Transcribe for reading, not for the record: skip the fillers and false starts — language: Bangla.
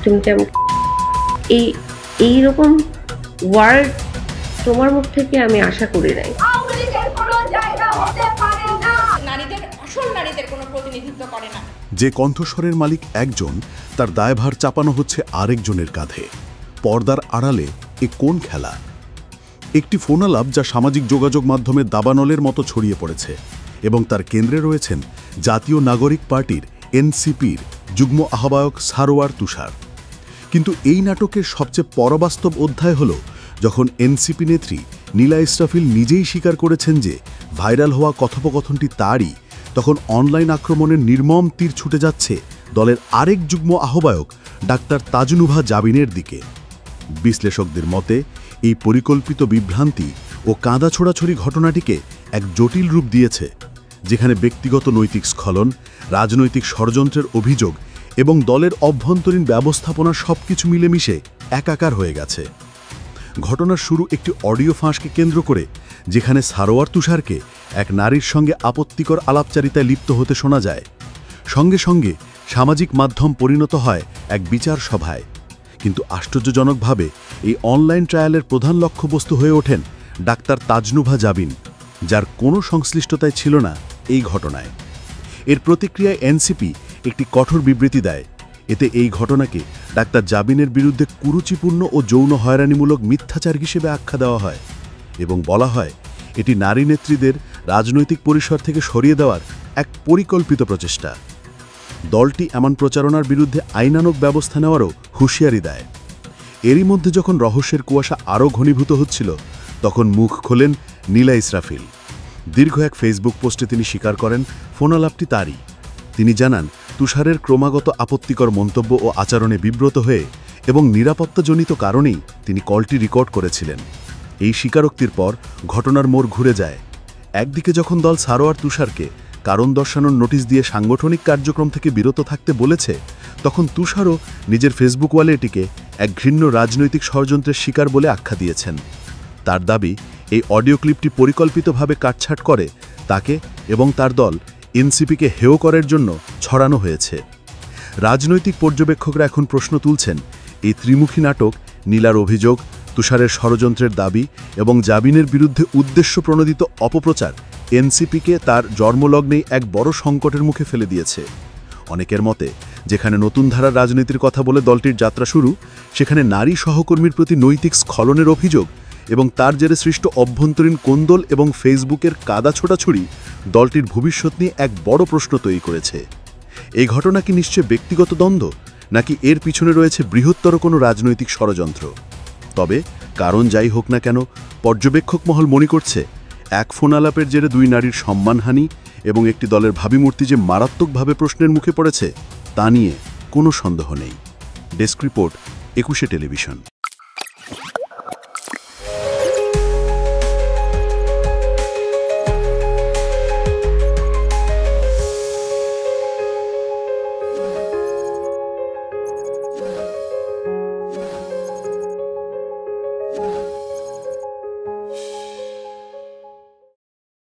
একজনকে আমি এইরকম ওয়ার্ড তোমার মুখ থেকে আমি আশা করি নাই। নারীদের কোনো প্রতিনিধিত্ব করে না। যে কণ্ঠস্বরের মালিক একজন, তার দায়ভার চাপানো হচ্ছে আরেকজনের কাঁধে। পর্দার আড়ালে এ কোন খেলা? একটি ফোনালাপ যা সামাজিক যোগাযোগ মাধ্যমে দাবানলের মতো ছড়িয়ে পড়েছে এবং তার কেন্দ্রে রয়েছেন জাতীয় নাগরিক পার্টির এনসিপির যুগ্ম আহ্বায়ক সারোয়ার তুষার। কিন্তু এই নাটকের সবচেয়ে পরবাস্তব অধ্যায় হল যখন এনসিপি নেত্রী নীলা ইসরাফিল নিজেই স্বীকার করেছেন যে ভাইরাল হওয়া কথোপকথনটি তারই, তখন অনলাইন আক্রমণের নির্মম তীর ছুটে যাচ্ছে দলের আরেক যুগ্ম আহ্বায়ক ডাক্তার তাজনুভা জাবিনের দিকে। বিশ্লেষকদের মতে এই পরিকল্পিত বিভ্রান্তি ও কাঁদা ছোড়াছড়ি ঘটনাটিকে এক জটিল রূপ দিয়েছে, যেখানে ব্যক্তিগত নৈতিক স্খলন, রাজনৈতিক ষড়যন্ত্রের অভিযোগ এবং দলের অভ্যন্তরীণ ব্যবস্থাপনা সবকিছু মিলেমিশে একাকার হয়ে গেছে। ঘটনার শুরু একটি অডিও ফাঁসকে কেন্দ্র করে, যেখানে সারোয়ার তুষারকে এক নারীর সঙ্গে আপত্তিকর আলাপচারিতায় লিপ্ত হতে শোনা যায়। সঙ্গে সঙ্গে সামাজিক মাধ্যম পরিণত হয় এক বিচার সভায়। কিন্তু আশ্চর্যজনকভাবে এই অনলাইন ট্রায়ালের প্রধান লক্ষ্যবস্তু হয়ে ওঠেন ডাক্তার তাজনুভা জাবিন, যার কোনো সংশ্লিষ্টতায় ছিল না এই ঘটনায়। এর প্রতিক্রিয়ায় এনসিপি একটি কঠোর বিবৃতি দেয়। এতে এই ঘটনাকে ডাক্তার জাবিনের বিরুদ্ধে কুরুচিপূর্ণ ও যৌন হয়রানিমূলক মিথ্যাচার হিসেবে আখ্যা দেওয়া হয় এবং বলা হয় এটি নারী নেত্রীদের রাজনৈতিক পরিসর থেকে সরিয়ে দেওয়ার এক পরিকল্পিত প্রচেষ্টা। দলটি এমন প্রচারণার বিরুদ্ধে আইনানুগ ব্যবস্থা নেওয়ারও হুঁশিয়ারি দেয়। এরই মধ্যে যখন রহস্যের কুয়াশা আরও ঘনীভূত হচ্ছিল, তখন মুখ খোলেন নীলা ইসরাফিল। দীর্ঘ এক ফেসবুক পোস্টে তিনি স্বীকার করেন ফোনালাপটি তারই। তিনি জানান তুষারের ক্রমাগত আপত্তিকর মন্তব্য ও আচরণে বিব্রত হয়ে এবং নিরাপত্তাজনিত কারণেই তিনি কলটি রেকর্ড করেছিলেন। এই স্বীকারোক্তির পর ঘটনার মোড় ঘুরে যায়। একদিকে যখন দল সারোয়ার তুষারকে কারণ দর্শানোর নোটিশ দিয়ে সাংগঠনিক কার্যক্রম থেকে বিরত থাকতে বলেছে, তখন তুষারও নিজের ফেসবুক ওয়ালে এটিকে এক ঘৃণ্য রাজনৈতিক ষড়যন্ত্রের শিকার বলে আখ্যা দিয়েছেন। তার দাবি এই অডিও ক্লিপটি পরিকল্পিতভাবে কাটছাঁট করে তাকে এবং তার দল এনসিপিকে হেয় করার জন্য ছড়ানো হয়েছে। রাজনৈতিক পর্যবেক্ষকরা এখন প্রশ্ন তুলছেন, এই ত্রিমুখী নাটক, নীলার অভিযোগ, তুষারের ষড়যন্ত্রের দাবি এবং জাবিনের বিরুদ্ধে উদ্দেশ্যপ্রণোদিত অপপ্রচার এনসিপিকে তার জন্মলগ্নেই এক বড় সংকটের মুখে ফেলে দিয়েছে। অনেকের মতে, যেখানে নতুন ধারার রাজনীতির কথা বলে দলটির যাত্রা শুরু, সেখানে নারী সহকর্মীর প্রতি নৈতিক স্খলনের অভিযোগ এবং তার জেরে সৃষ্ট অভ্যন্তরীণ কোন্দল এবং ফেসবুকের কাদা ছোটাছুড়ি দলটির ভবিষ্যৎ নিয়ে এক বড় প্রশ্ন তৈরি করেছে। এই ঘটনা কি নিশ্চয় ব্যক্তিগত দ্বন্দ্ব, নাকি এর পিছনে রয়েছে বৃহত্তর কোনো রাজনৈতিক ষড়যন্ত্র? তবে কারণ যাই হোক না কেন, পর্যবেক্ষক মহল মনে করছে এক ফোনালাপের জেরে দুই নারীর সম্মানহানি এবং একটি দলের ভাবিমূর্তি যে মারাত্মকভাবে প্রশ্নের মুখে পড়েছে, তা নিয়ে কোনো সন্দেহ নেই। Desk report, 21 television.